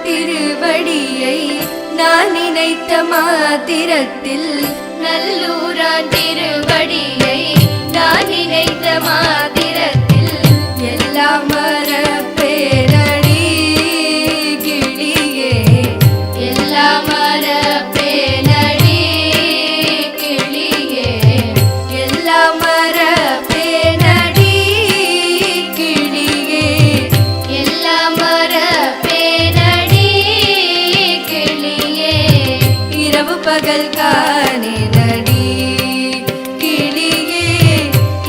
திருவடியை நான் நினைத்த மாத்திரத்தில் நல்லூரான் திருவடியை நான் நினைத்த மாத்திரத்தில் எல்லாம் மறப்பேனடி கிளியே எல்லாம் மறப்பேனடி கிளியே எல்லாம் மறப்பேனடி கிளியே எல்லாம் மறப்பேனடி கிளியே இரவு பகல் காணேனடி கிளியே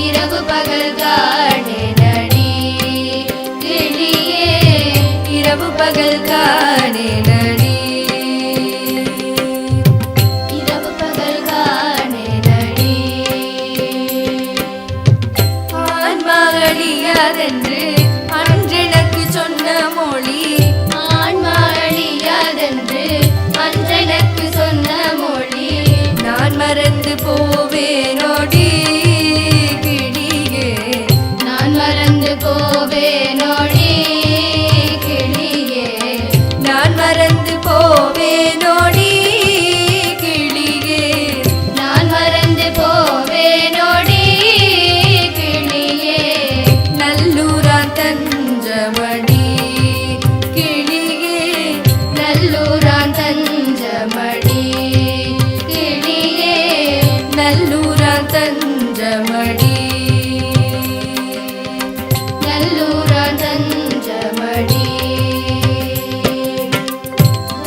இரவு பகல் காணேனடி கிளியே இரவு பகல் காணேனடி இரவு பகல் காணேனடி ஆன்மாளியாதென்று அன்றெனக்கு சொன்ன மொழி ஆன்மாளியாதென்று அன்றெனக்கு சொன்ன மொழி நான் மறந்து போவேனோடி கிளியே நான் மறந்து போவேனோடி கிளியே நான் மறந்து போவேனோடி கிளியே நான் மறந்து போவேனோடி கிளியே நல்லூரான் தஞ்சமடி கிளியே நல்லூரான் தஞ்சமடி கிளியே நல்லூரான் தஞ்சமடி நல்லூரான் தஞ்சமடி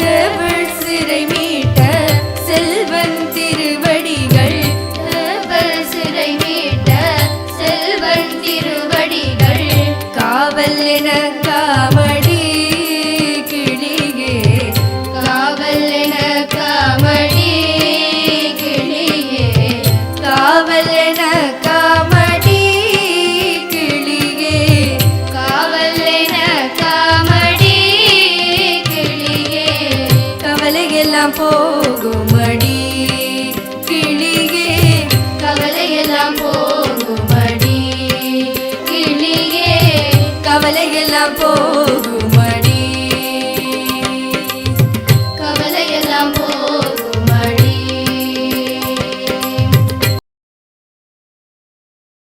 தேவள் சிறை மீட்ட செல்வன் திருவடிகள் தேவள் சிறை மீட்ட செல்வன் திருவடிகள் காவல் என காமடி கிளியே காவல் என காமடி கிளியே காவல் என காமடி கிளியே காவல் என காமடி கிளியே கவலையெல்லாம் போகுமடி கிளியே கவலையெல்லாம் போகுமடி கிளியே கவலையெல்லாம்